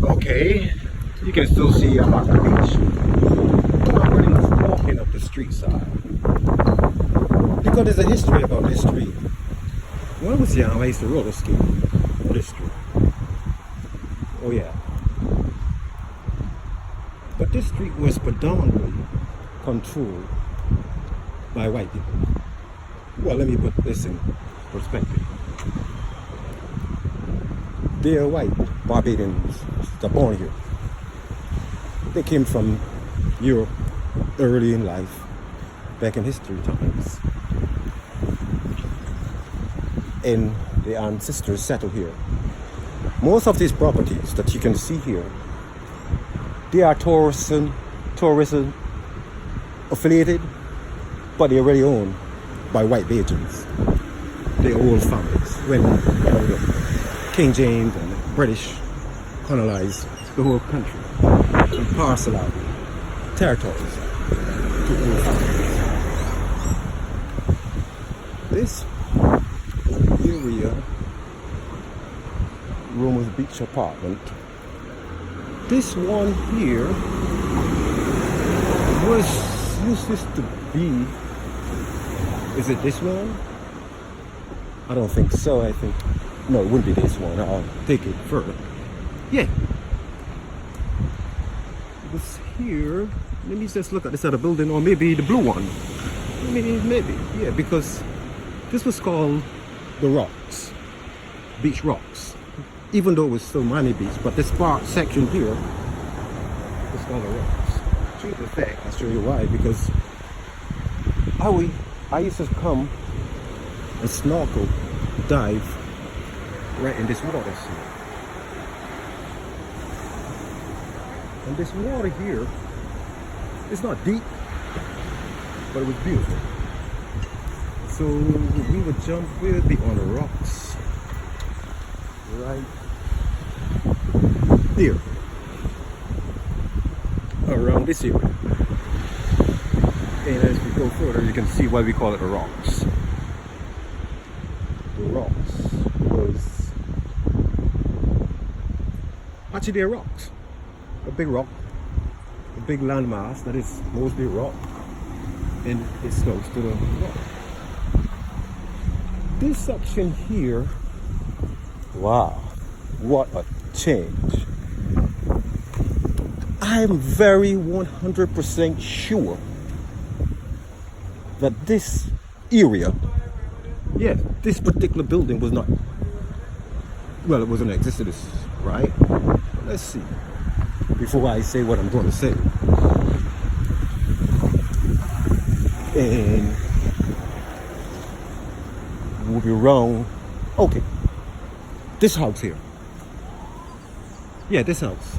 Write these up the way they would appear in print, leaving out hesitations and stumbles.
Okay, you can still see I'm at the beach. I'm really walking up the street side because there's a history about this street. When I was young, I used to roller skate on this street. Oh yeah. But this street was predominantly controlled by white people. Well, let me put this in perspective. They are white Barbadians that are born here. They came from Europe early in life, back in history times. And their ancestors settled here. Most of these properties that you can see here, they are tourism affiliated, but they're really owned by white Bajans. They're old families. When King James and the British colonized the whole country and parcel out territories to old families. This area, Roma's Beach apartment, this one here was used to be, is it this one? I don't think so. I think, no, it wouldn't be this one. I'll take it further. Yeah. It was here. Let me just look at this other building, or maybe the blue one. Maybe, yeah, because this was called the Rocks, Beach Rocks. Even though it was still Miami Beach, but this part section here was called the Rocks. True to fact, I'll show you why. Because I used to come and snorkel, dive right in this water here. And this water here, it's not deep, but it was beautiful. So we would jump, we'd be on the rocks right here around this area. And as we go further, you can see why we call it the Rocks. The Rocks was actually they're rocks. A big rock, a big landmass that is mostly rock, and it's close to the rock. This section here, wow, what a change. I'm very 100% sure that this area, yeah, this particular building was not, well, it wasn't existed, right? Let's see, before I say what I'm going to say. And we'll be wrong. Okay, this house here, yeah, this house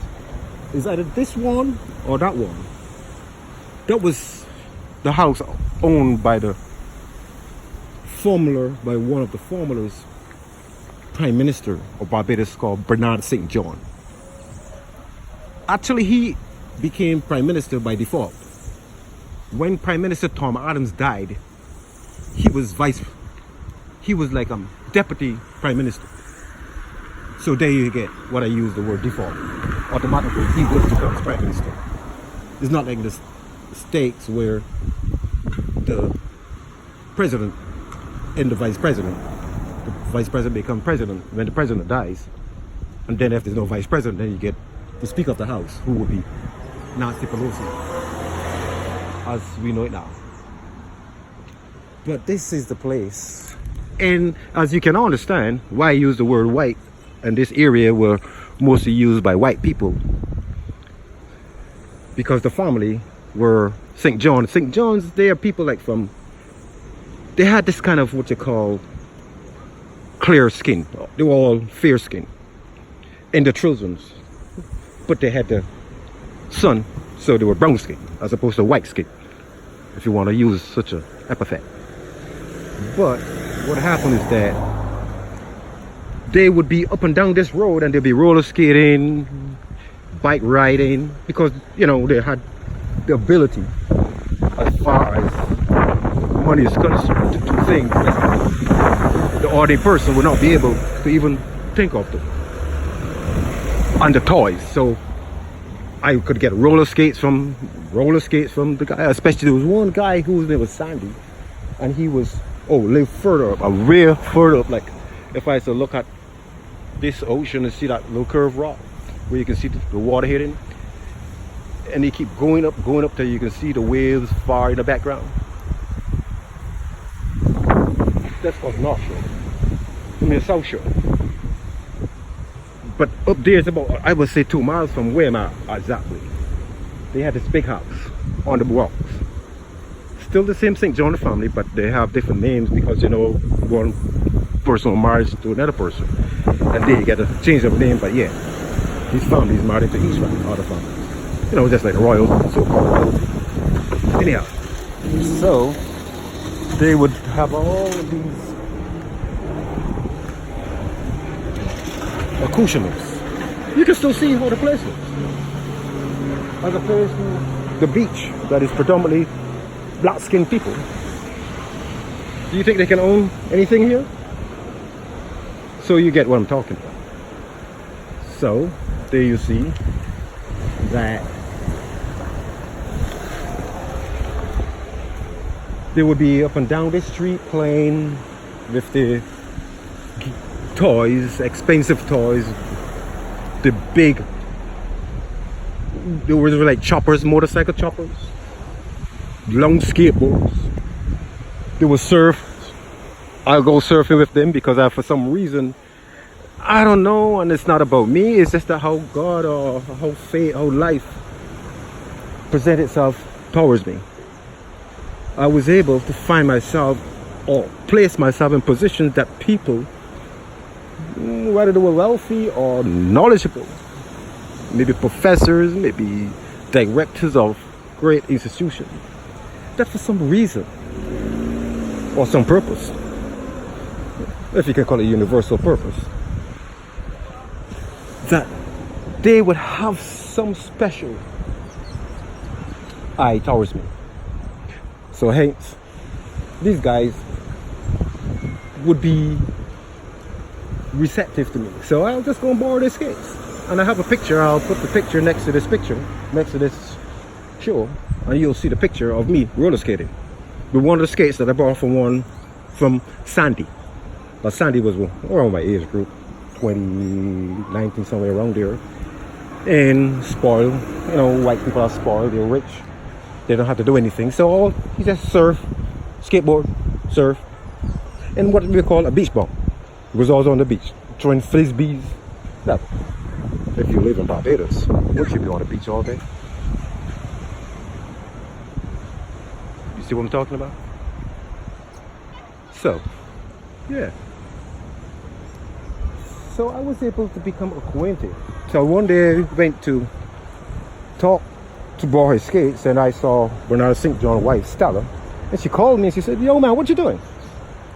is either this one or that one. That was the house owned by one of the former Prime Minister of Barbados, called Bernard St. John. Actually, he became Prime Minister by default. When Prime Minister Tom Adams died, he was like a deputy Prime Minister. So there you get what I use the word default. Automatically, he was becomes Prime Minister. It's not like the States where the president and the vice president become president when the president dies, and then if there's no vice president, then you get the Speaker of the House, who would be Nancy Pelosi, as we know it now. But this is the place, and as you can understand why I use the word white, and this area were mostly used by white people, because the family were St. John. St. John's, they are people like from, they had this kind of what you call clear skin. They were all fair skin, and the children, but they had the son, so they were brown skin as opposed to white skin, if you want to use such an epithet. But what happened is that they would be up and down this road, and they'd be roller skating, bike riding, because you know they had the ability, as far as money is concerned, to do things that the ordinary person would not be able to even think of them. on the toys. So I could get roller skates from the guy. Especially there was one guy whose name was Sandy, and he was lived further up, a real further up. Like if I was to look at this ocean and see that little curved rock where you can see the water hitting, and they keep going up till you can see the waves far in the background. That's called North Shore. I mean South Shore. But up there is about, I would say, 2 miles from where am I exactly. They had this big house on the rocks. Still the same St. John family, but they have different names because, you know, one person married to another person. And they get a change of name, but yeah, his family is married to each other family. You know, just like royal, so-called royalty. Anyhow, so they would have all of these accoutrements. You can still see what the place is. As opposed to the beach that is predominantly black-skinned people. Do you think they can own anything here? So you get what I'm talking about. So there you see that they would be up and down this street playing with the toys, expensive toys, the big, there were like choppers, motorcycle choppers, long skateboards. They would surf. I'll go surfing with them because for some reason, I don't know, and it's not about me, it's just that how God or how fate, how life present itself towards me. I was able to find myself or place myself in positions that people, whether they were wealthy or knowledgeable, maybe professors, maybe directors of great institutions, that for some reason or some purpose, if you can call it universal purpose, that they would have some special eye towards me. So hence, these guys would be receptive to me. So I'll just go and borrow their skates. And I have a picture, I'll put the picture next to this show, and you'll see the picture of me roller skating with one of the skates that I borrowed from Sandy. But Sandy was around my age group, 20, 19, somewhere around there. And spoiled, you know, white people are spoiled, they're rich. They don't have to do anything. So he just surf, skateboard, surf, and what we call a beach bum. He was always on the beach, throwing frisbees. Now, if you live in Barbados, would you be on the beach all day? You see what I'm talking about? So, yeah. So I was able to become acquainted. So one day I went to talk to borrow his skates, and I saw Bernard St. John's wife, Stella, and she called me and she said, "Yo man, what you doing?"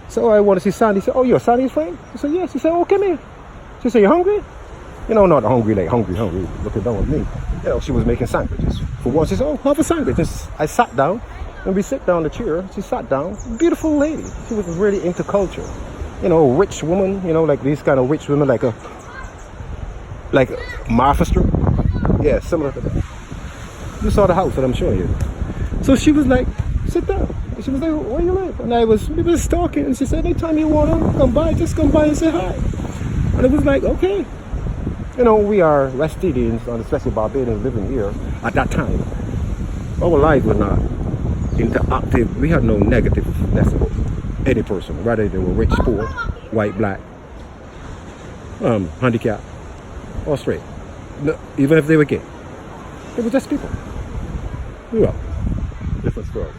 So I want to see Sandy. She said, "Oh, you're Sandy's friend?" I said, "Yes." She said, "Oh, come here." She said, "You hungry?" You know, not hungry like hungry, looking down at me. You know, she was making sandwiches. For once, she said, "Oh, have a sandwich." And I sat down, and we sat down in the chair. She sat down. Beautiful lady. She was really into culture. You know, rich woman. You know, like these kind of rich women, like Martha Stewart. Yeah, similar to that. You saw the house that I'm showing you. So she was like, "Sit down." And she was like, "Where you live?" And we were talking, and she said, "Anytime you want to come by, just come by and say hi." And it was like, okay. You know, we are West Indians, and especially Barbadians living here at that time. Our lives were not interactive. We had no negativeness about any person, whether they were rich, poor, white, black, handicapped, or straight. No, even if they were gay. They were just people. Well, different story.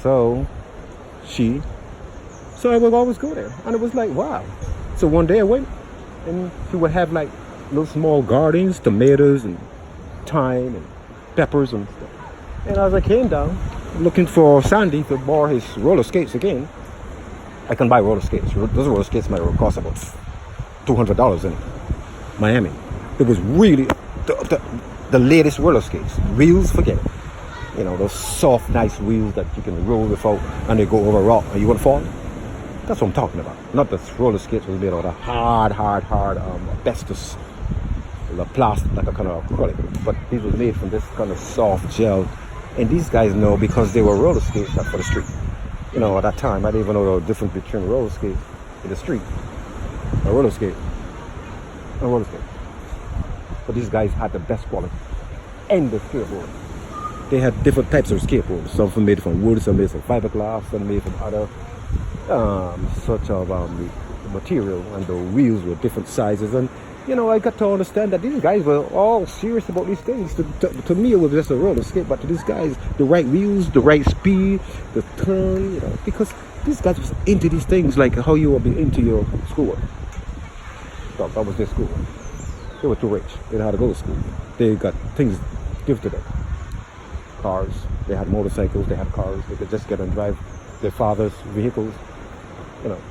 So I would always go there, and it was like, wow. So one day I went, and she would have like little small gardens, tomatoes and thyme and peppers and stuff. And as I came down looking for Sandy to borrow his roller skates again, I can buy roller skates. Those roller skates might cost about $200 in Miami. It was really the latest roller skates. Wheels, forget it. You know, those soft, nice wheels that you can roll without, and they go over a rock and you won't fall. That's what I'm talking about. Not the roller skates was made out of hard asbestos a plastic, like a kind of acrylic, but these were made from this kind of soft gel. And these guys know because they were roller skates for the street. You know, at that time, I didn't even know the difference between roller skate in the street, a roller skate, and a roller skate. But these guys had the best quality and the skateboard. They had different types of skateboards. Some made from wood, some made from fiberglass, some made from other such of material, and the wheels were different sizes. And you know, I got to understand that these guys were all serious about these things. To me, it was just a roller skate, but to these guys, the right wheels, the right speed, the turn, you know, because these guys was into these things like how you would be into your schoolwork. So that was their school. They were too rich. They didn't know how to go to school. They got things given to them. Cars. They had motorcycles. They had cars. They could just get and drive their father's vehicles. You know.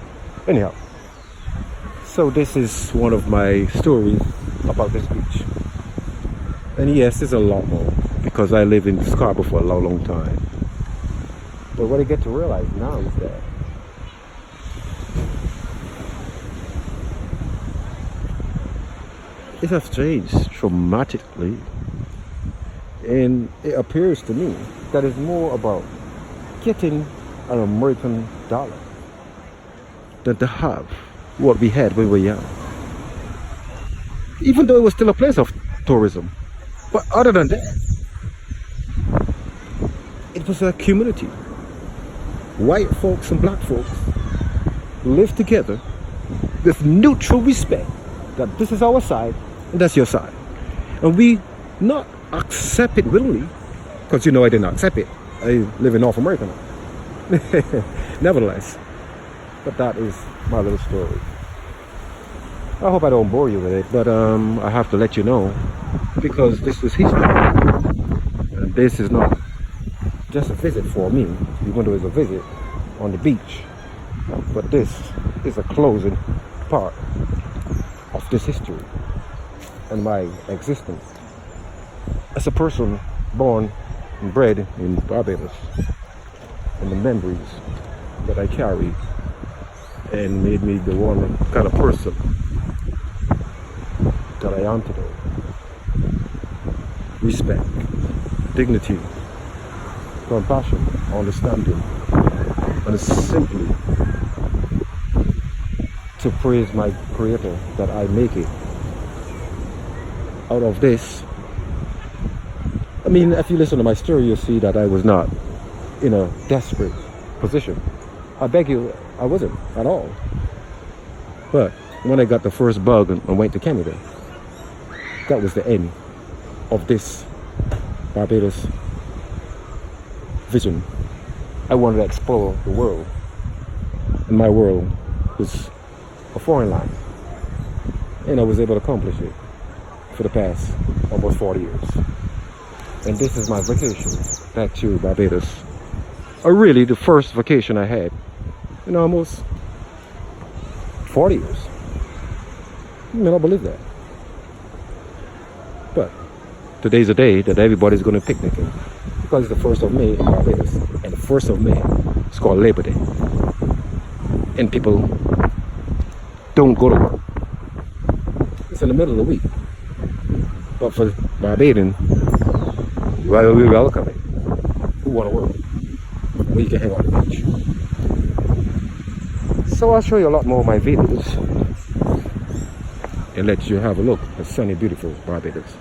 Anyhow. So this is one of my stories about this beach. And yes, there's a lot more because I live in Scarborough for a long, long time. But what I get to realize now is that it has changed dramatically. And it appears to me that it's more about getting an American dollar than to have what we had when we were young. Even though it was still a place of tourism. But other than that, it was a community. White folks and black folks lived together with mutual respect that this is our side and that's your side. And we not accept it willingly, because you know I didn't accept it. I live in North America now. Nevertheless. But that is my little story. I hope I don't bore you with it, but I have to let you know because this is history. And this is not just a visit for me, even though it's a visit on the beach. But this is a closing part of this history and my existence as a person born and bred in Barbados, and the memories that I carry and made me the one kind of person that I am today. Respect, dignity, compassion, understanding, and simply to praise my Creator that I make it out of this. I mean, if you listen to my story, you'll see that I was not in a desperate position. I beg you, I wasn't at all. But when I got the first bug and went to Canada, that was the end of this Barbados vision. I wanted to explore the world, and my world was a foreign land, and I was able to accomplish it for the past almost 40 years. And this is my vacation back to Barbados. Or really the first vacation I had in almost 40 years. You may not believe that. But today's a day that everybody's going to picnic in, because it's the 1st of May in Barbados. And the 1st of May is called Labor Day. And people don't go to work. It's in the middle of the week. But for Barbadian, well, we welcome it. Who want to work? Where you can hang on the beach. So I'll show you a lot more of my videos and let you have a look at sunny, beautiful Barbados.